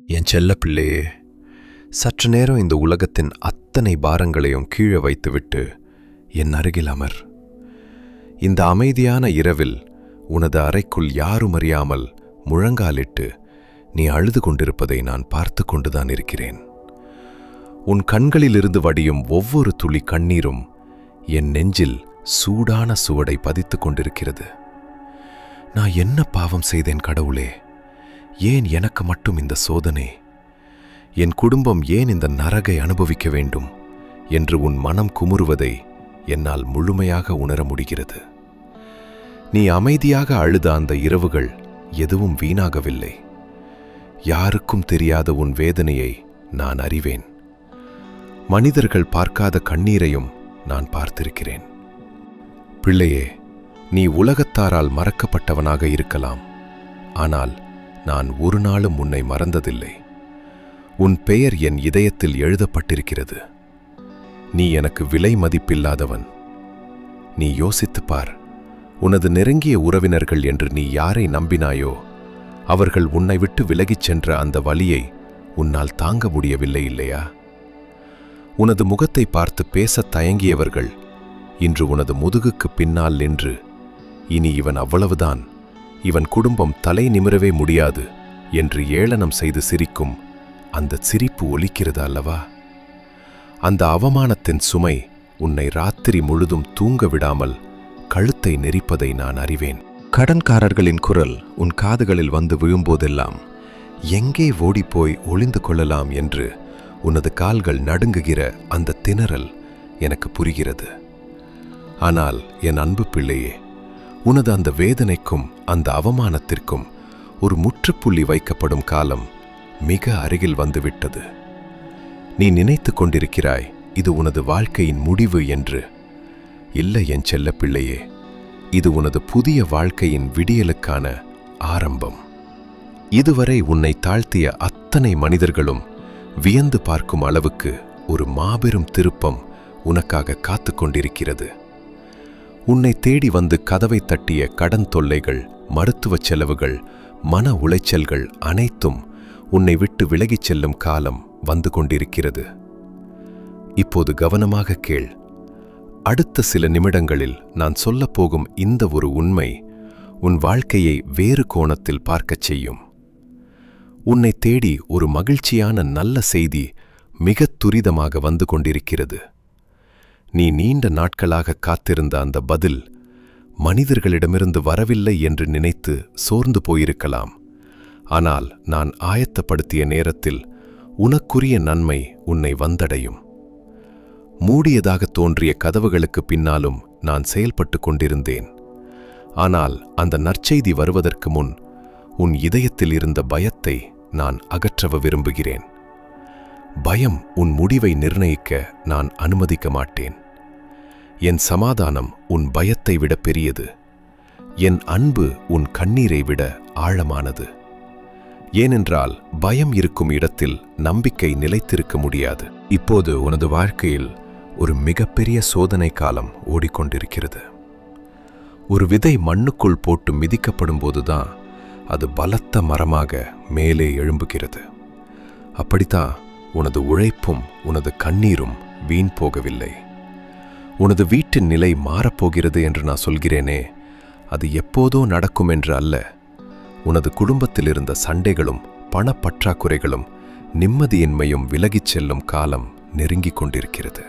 என் செல்ல பிள்ளையே, சற்று நேரம் இந்த உலகத்தின் அத்தனை பாரங்களையும் கீழே வைத்துவிட்டு என் அருகில் அமர். இந்த அமைதியான இரவில் உனது அறைக்குள் யாரும் அறியாமல் முழங்காலிட்டு நீ அழுது கொண்டிருப்பதை நான் பார்த்து கொண்டுதான் இருக்கிறேன். உன் கண்களிலிருந்து வடியும் ஒவ்வொரு துளி கண்ணீரும் என் நெஞ்சில் சூடான சுவடை பதித்து கொண்டிருக்கிறது. நான் என்ன பாவம் செய்தேன் கடவுளே? ஏன் எனக்கு மட்டும் இந்த சோதனை? என் குடும்பம் ஏன் இந்த நரகை அனுபவிக்க வேண்டும் என்று உன் மனம் குமுறுவதை என்னால் முழுமையாக உணர முடிகிறது. நீ அமைதியாக அழுத அந்த இரவுகள் எதுவும் வீணாகவில்லை. யாருக்கும் தெரியாத உன் வேதனையை நான் அறிவேன். மனிதர்கள் பார்க்காத கண்ணீரையும் நான் பார்த்திருக்கிறேன். பிள்ளையே, நீ உலகத்தாரால் மறக்கப்பட்டவனாக இருக்கலாம். ஆனால் நான் ஒரு நாளும் உன்னை மறந்ததில்லை. உன் பெயர் என் இதயத்தில் எழுதப்பட்டிருக்கிறது. நீ எனக்கு விலை மதிப்பில்லாதவன். நீ யோசித்துப் பார். உனது நெருங்கிய உறவினர்கள் என்று நீ யாரை நம்பினாயோ அவர்கள் உன்னை விட்டு விலகிச் சென்ற அந்த வலியை உன்னால் தாங்க முடியவில்லை இல்லையா? உனது முகத்தை பார்த்து பேசத் தயங்கியவர்கள் இன்று உனது முதுகுக்கு பின்னால் நின்று, இனி இவன் அவ்வளவுதான், இவன் குடும்பம் தலை நிமிரவே முடியாது என்று ஏளனம் செய்து சிரிக்கும் அந்த சிரிப்பு ஒலிக்கிறது அல்லவா? அந்த அவமானத்தின் சுமை உன்னை ராத்திரி முழுதும் தூங்க விடாமல் கழுத்தை நெரிப்பதை நான் அறிவேன். கடன்காரர்களின் குரல் உன் காதுகளில் வந்து விழும்போதெல்லாம் எங்கே ஓடிப்போய் ஒளிந்து கொள்ளலாம் என்று உனது கால்கள் நடுங்குகிற அந்த திணறல் எனக்கு புரிகிறது. ஆனால் என் அன்பு பிள்ளையே, உனது அந்த வேதனைக்கும் அந்த அவமானத்திற்கும் ஒரு முற்றுப்புள்ளி வைக்கப்படும் காலம் மிக அருகில் வந்துவிட்டது. நீ நினைத்து கொண்டிருக்கிறாய் இது உனது வாழ்க்கையின் முடிவு என்று. இல்லை என் செல்ல பிள்ளையே, இது உனது புதிய வாழ்க்கையின் விடியலுக்கான ஆரம்பம். இதுவரை உன்னை தாழ்த்திய அத்தனை மனிதர்களும் வியந்து பார்க்கும் அளவுக்கு ஒரு மாபெரும் திருப்பம் உனக்காக காத்து கொண்டிருக்கிறது. உன்னை தேடி வந்து கதவை தட்டிய கடன் தொல்லைகள், மருத்துவச் செலவுகள், மன உளைச்சல்கள் அனைத்தும் உன்னை விட்டு விலகிச் செல்லும் காலம் வந்து கொண்டிருக்கிறது. இப்போது கவனமாக கேள். அடுத்த சில நிமிடங்களில் நான் சொல்லப்போகும் இந்த ஒரு உண்மை உன் வாழ்க்கையை வேறு கோணத்தில் பார்க்கச் செய்யும். உன்னை தேடி ஒரு மகிழ்ச்சியான நல்ல செய்தி மிகத் துரிதமாக வந்து கொண்டிருக்கிறது. நீ நீண்ட நாட்களாக காத்திருந்த அந்த பதில் மனிதர்களிடமிருந்து வரவில்லை என்று நினைத்து சோர்ந்து போயிருக்கலாம். ஆனால் நான் ஆயத்தப்படுத்திய நேரத்தில் உனக்குரிய நன்மை உன்னை வந்தடையும். மூடியதாக தோன்றிய கதவுகளுக்கு பின்னாலும் நான் செயல்பட்டு கொண்டிருந்தேன். ஆனால் அந்த நற்செய்தி வருவதற்கு முன் உன் இதயத்தில் இருந்த பயத்தை நான் அகற்றவ விரும்புகிறேன். பயம் உன் முடிவை நிர்ணயிக்க நான் அனுமதிக்க மாட்டேன். என் சமாதானம் உன் பயத்தை விட பெரியது. என் அன்பு உன் கண்ணீரை விட ஆழமானது. ஏனென்றால் பயம் இருக்கும் இடத்தில் நம்பிக்கை நிலைத்திருக்க முடியாது. இப்போது உனது வாழ்க்கையில் ஒரு மிகப்பெரிய சோதனை காலம் ஓடிக்கொண்டிருக்கிறது. ஒரு விதை மண்ணுக்குள் போட்டு மிதிக்கப்படும் போதுதான் அது பலத்த மரமாக மேலே எழும்புகிறது. அப்படித்தான் உனது உழைப்பும் உனது கண்ணீரும் வீண் போகவில்லை. உனது வீட்டின் நிலை மாறப்போகிறது என்று நான் சொல்கிறேனே, அது எப்போதோ நடக்கும் என்று அல்ல. உனது குடும்பத்தில் இருந்த சண்டைகளும் பணப்பற்றாக்குறைகளும் நிம்மதியின்மையும் விலகிச் செல்லும் காலம் நெருங்கிக் கொண்டிருக்கிறது.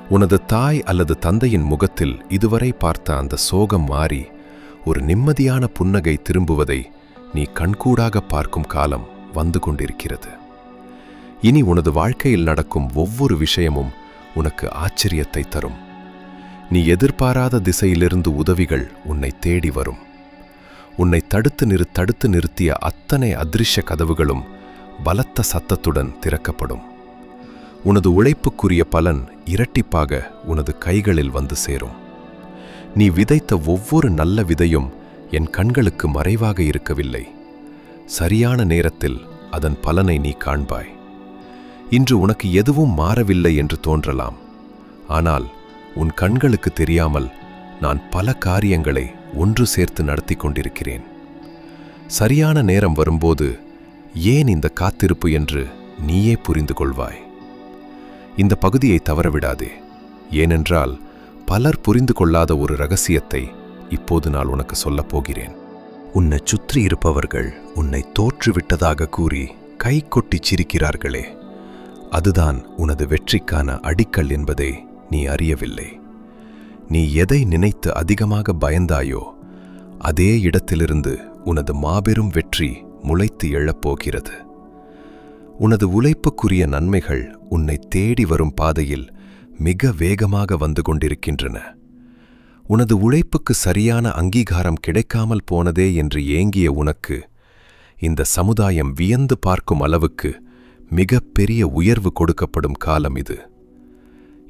உனது தாய் அல்லது தந்தையின் முகத்தில் இதுவரை பார்த்த அந்த சோகம் மாறி ஒரு நிம்மதியான புன்னகை திரும்புவதை நீ கண்கூடாக பார்க்கும் காலம் வந்து கொண்டிருக்கிறது. இனி உனது வாழ்க்கையில் நடக்கும் ஒவ்வொரு விஷயமும் உனக்கு ஆச்சரியத்தை தரும். நீ எதிர்பாராத திசையிலிருந்து உதவிகள் உன்னை தேடி வரும். உன்னை தடுத்து நிறுத்திய அத்தனை அதிர்ஷ்ட கதவுகளும் பலத்த சத்தத்துடன் திறக்கப்படும். உனது உழைப்புக்குரிய பலன் இரட்டிப்பாக உனது கைகளில் வந்து சேரும். நீ விதைத்த ஒவ்வொரு நல்ல விதையும் என் கண்களுக்கு மறைவாக இருக்கவில்லை. சரியான நேரத்தில் அதன் பலனை நீ காண்பாய். இன்று உனக்கு எதுவும் மாறவில்லை என்று தோன்றலாம். ஆனால் உன் கண்களுக்கு தெரியாமல் நான் பல காரியங்களை ஒன்று சேர்த்து நடத்தி கொண்டிருக்கிறேன். சரியான நேரம் வரும்போது ஏன் இந்த காத்திருப்பு என்று நீயே புரிந்து கொள்வாய். இந்த பகுதியை தவறவிடாதே. ஏனென்றால் பலர் புரிந்து கொள்ளாத ஒரு ரகசியத்தை இப்போது நான் உனக்கு சொல்லப் போகிறேன். உன்னை சுற்றி இருப்பவர்கள் உன்னை தோற்றுவிட்டதாக கூறி கை கொட்டிச் சிரிக்கிறார்களே, அதுதான் உனது வெற்றிக்கான அடிக்கல் என்பதை நீ அறியவில்லை. நீ எதை நினைத்து அதிகமாக பயந்தாயோ அதே இடத்திலிருந்து உனது மாபெரும் வெற்றி முளைத்து எழப்போகிறது. உனது உழைப்புக்குரிய நன்மைகள் உன்னை தேடி வரும் பாதையில் மிக வேகமாக வந்து கொண்டிருக்கின்றன. உனது உழைப்புக்கு சரியான அங்கீகாரம் கிடைக்காமல் போனதே என்று ஏங்கிய உனக்கு இந்த சமுதாயம் வியந்து பார்க்கும் அளவுக்கு மிக பெரிய உயர்வு கொடுக்கப்படும் காலம் இது.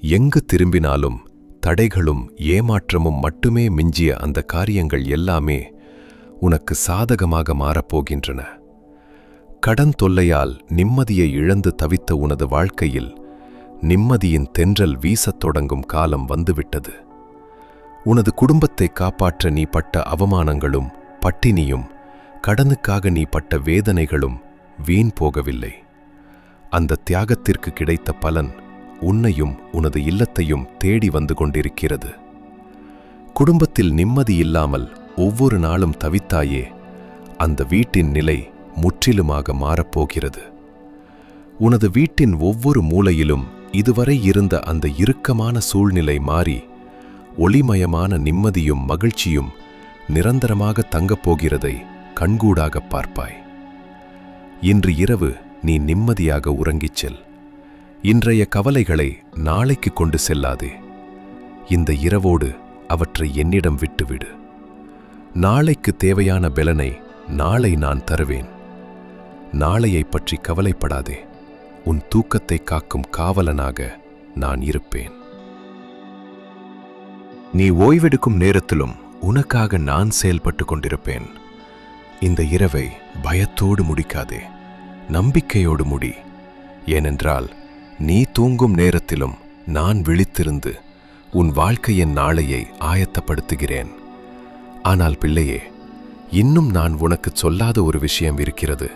எங்கு திரும்பினாலும் தடைகளும் ஏமாற்றமும் மட்டுமே மிஞ்சிய அந்த காரியங்கள் எல்லாமே உனக்கு சாதகமாக மாறப்போகின்றன. கடன் தொல்லையால் நிம்மதியை இழந்து தவித்த உனது வாழ்க்கையில் நிம்மதியின் தென்றல் வீசத் தொடங்கும் காலம் வந்துவிட்டது. உனது குடும்பத்தை காப்பாற்ற நீ பட்ட அவமானங்களும் பட்டினியும் கடனுக்காக நீ பட்ட வேதனைகளும் வீண் போகவில்லை. அந்த தியாகத்திற்கு கிடைத்த பலன் உன்னையும் உனது இல்லத்தையும் தேடி வந்து கொண்டிருக்கிறது. குடும்பத்தில் நிம்மதி இல்லாமல் ஒவ்வொரு நாளும் தவித்தாயே, அந்த வீட்டின் நிலை முற்றிலுமாக மாறப்போகிறது. உனது வீட்டின் ஒவ்வொரு மூலையிலும் இதுவரை இருந்த அந்த இறுக்கமான சூழ்நிலை மாறி ஒளிமயமான நிம்மதியும் மகிழ்ச்சியும் நிரந்தரமாக தங்கப்போகிறதை கண்கூடாகப் பார்ப்பாய். இன்று இரவு நீ நிம்மதியாக உறங்கிச் செல். இன்றைய கவலைகளை நாளைக்கு கொண்டு செல்லாதே. இந்த இரவோடு அவற்றை என்னிடம் விட்டுவிடு. நாளைக்கு தேவையான பலனை நாளை நான் தருவேன். நாளையைப் பற்றி கவலைப்படாதே. உன் தூக்கத்தை காக்கும் காவலனாக நான் இருப்பேன். நீ ஓய்வெடுக்கும் நேரத்திலும் உனக்காக நான் செயல்பட்டு கொண்டிருப்பேன். இந்த இரவை பயத்தோடு முடிக்காதே, நம்பிக்கையோடு முடி. ஏனென்றால் நீ தூங்கும் நேரத்திலும் நான் விழித்திருந்து உன் வாழ்க்கையின் நாளையை ஆயத்தப்படுத்துகிறேன். ஆனால் பிள்ளையே, இன்னும் நான் உனக்குச் சொல்லாத ஒரு விஷயம் இருக்கிறது.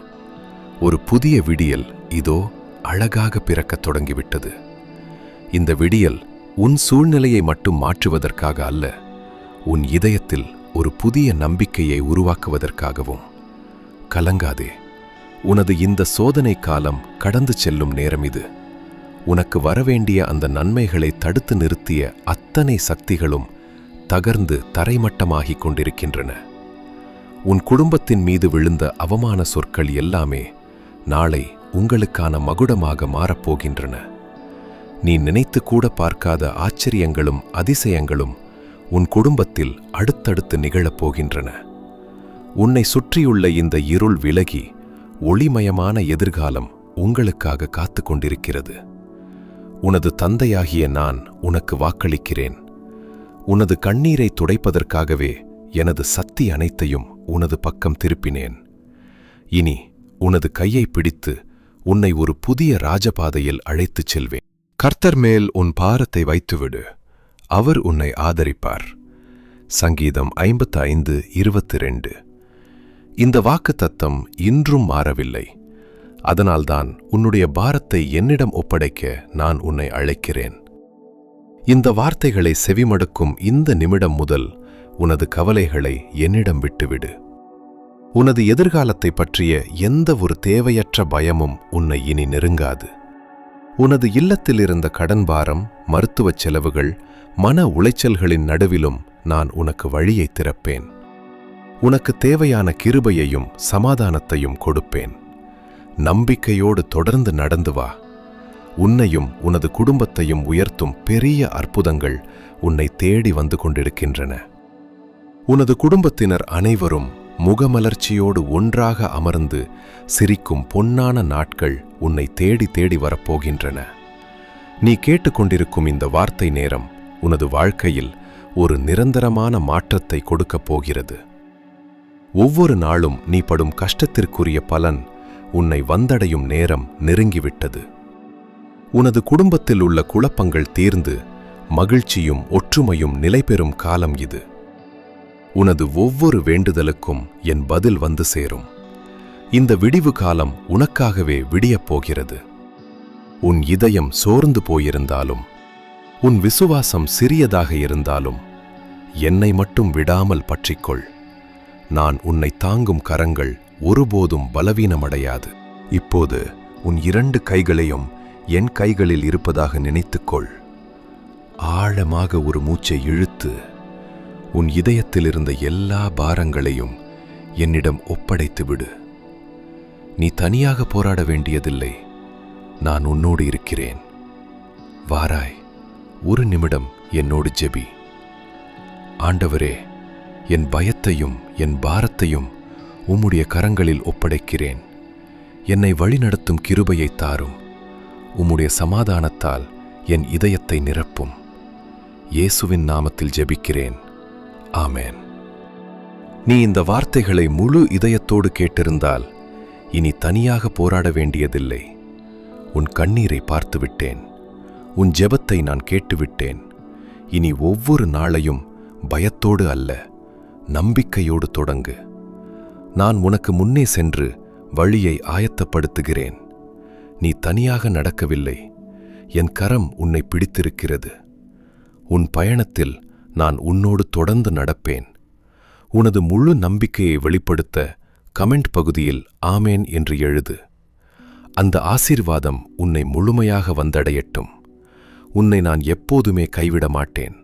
ஒரு புதிய விடியல் இதோ அழகாக பிறக்கத் தொடங்கிவிட்டது. இந்த விடியல் உன் சூழ்நிலையை மட்டும் மாற்றுவதற்காக அல்ல, உன் இதயத்தில் ஒரு புதிய நம்பிக்கையை உருவாக்குவதற்காகவும். கலங்காதே. உனது இந்த சோதனை காலம் கடந்து செல்லும் நேரம் இது. உனக்கு வரவேண்டிய அந்த நன்மைகளை தடுத்து நிறுத்திய அத்தனை சக்திகளும் தகர்ந்து தரைமட்டமாகிக் கொண்டிருக்கின்றன. உன் குடும்பத்தின் மீது விழுந்த அவமான சொற்கள் எல்லாமே நாளை உங்களுக்கான மகுடமாக மாறப்போகின்றன. நீ நினைத்து கூட பார்க்காத ஆச்சரியங்களும் அதிசயங்களும் உன் குடும்பத்தில் அடுத்தடுத்து நிகழப்போகின்றன. உன்னை சுற்றியுள்ள இந்த இருள் விலகி ஒளிமயமான எதிர்காலம் உங்களுக்காக காத்து கொண்டிருக்கிறது. உனது தந்தையாகிய நான் உனக்கு வாக்களிக்கிறேன். உனது கண்ணீரை துடைப்பதற்காகவே எனது சக்தி அனைத்தையும் உனது பக்கம் திருப்பினேன். இனி உனது கையை பிடித்து உன்னை ஒரு புதிய ராஜபாதையில் அழைத்துச் செல்வேன். கர்த்தர் மேல் உன் பாரத்தை வைத்துவிடு, அவர் உன்னை ஆதரிப்பார். சங்கீதம் 55:22. இந்த வாக்குத்தத்தம் இன்றும் மாறவில்லை. அதனால்தான் உன்னுடைய பாரத்தை என்னிடம் ஒப்படைக்க நான் உன்னை அழைக்கிறேன். இந்த வார்த்தைகளை செவிமடுக்கும் இந்த நிமிடம் முதல் உனது கவலைகளை என்னிடம் விட்டுவிடு. உனது எதிர்காலத்தை பற்றிய எந்த ஒரு தேவையற்ற பயமும் உன்னை இனி நெருங்காது. உனது இல்லத்தில் இருந்த கடன் பாரம், மருத்துவச் செலவுகள், மன உளைச்சல்களின் நடுவிலும் நான் உனக்கு வழியை திறப்பேன். உனக்கு தேவையான கிருபையையும் சமாதானத்தையும் கொடுப்பேன். நம்பிக்கையோடு தொடர்ந்து நடந்து வா. உன்னையும் உனது குடும்பத்தையும் உயர்த்தும் பெரிய அற்புதங்கள் உன்னை தேடி வந்து கொண்டிருக்கின்றன. உனது குடும்பத்தினர் அனைவரும் முகமலர்ச்சியோடு ஒன்றாக அமர்ந்து சிரிக்கும் பொன்னான நாட்கள் உன்னை தேடி தேடி வரப்போகின்றன. நீ கேட்டுக்கொண்டிருக்கும் இந்த வார்த்தை நேரம் உனது வாழ்க்கையில் ஒரு நிரந்தரமான மாற்றத்தை கொடுக்கப் போகிறது. ஒவ்வொரு நாளும் நீ படும் கஷ்டத்திற்குரிய பலன் உன்னை வந்தடையும் நேரம் நெருங்கிவிட்டது. உனது குடும்பத்தில் உள்ள குழப்பங்கள் தீர்ந்து மகிழ்ச்சியும் ஒற்றுமையும் நிலைபெறும் காலம் இது. உனது ஒவ்வொரு வேண்டுதலுக்கும் என் பதில் வந்து சேரும். இந்த விடிவு காலம் உனக்காகவே விடியப் போகிறது. உன் இதயம் சோர்ந்து போயிருந்தாலும், உன் விசுவாசம் சிறியதாக இருந்தாலும், என்னை மட்டும் விடாமல் பற்றிக்கொள். நான் உன்னை தாங்கும் கரங்கள் ஒருபோதும் பலவீனமடையாது. இப்போது உன் 2 கைகளையும் என் கைகளில் இருப்பதாக நினைத்துக்கொள். ஆழமாக ஒரு மூச்சை இழுத்து உன் இதயத்தில் இருந்த எல்லா பாரங்களையும் என்னிடம் ஒப்படைத்து விடு. நீ தனியாக போராட வேண்டியதில்லை. நான் உன்னோடு இருக்கிறேன். வாராய், ஒரு நிமிடம் என்னோடு ஜெபி. ஆண்டவரே, என் பயத்தையும் என் பாரத்தையும் உம்முடைய கரங்களில் ஒப்படைக்கிறேன். என்னை வழிநடத்தும் கிருபையை தாரும். உம்முடைய சமாதானத்தால் என் இதயத்தை நிரப்பும். இயேசுவின் நாமத்தில் ஜெபிக்கிறேன். ஆமென். நீ இந்த வார்த்தைகளை முழு இதயத்தோடு கேட்டிருந்தால் இனி தனியாக போராட வேண்டியதில்லை. உன் கண்ணீரை பார்த்துவிட்டேன். உன் ஜெபத்தை நான் கேட்டுவிட்டேன். இனி ஒவ்வொரு நாளையும் பயத்தோடு அல்ல, நம்பிக்கையோடு தொடங்கு. நான் உனக்கு முன்னே சென்று வழியை ஆயத்தப்படுத்துகிறேன். நீ தனியாக நடக்கவில்லை. என் கரம் உன்னை பிடித்திருக்கிறது. உன் பயணத்தில் நான் உன்னோடு தொடர்ந்து நடப்பேன். உனது முழு நம்பிக்கையை வெளிப்படுத்த கமெண்ட் பகுதியில் ஆமேன் என்று எழுது. அந்த ஆசீர்வாதம் உன்னை முழுமையாக வந்தடையட்டும். உன்னை நான் எப்போதுமே கைவிட மாட்டேன்.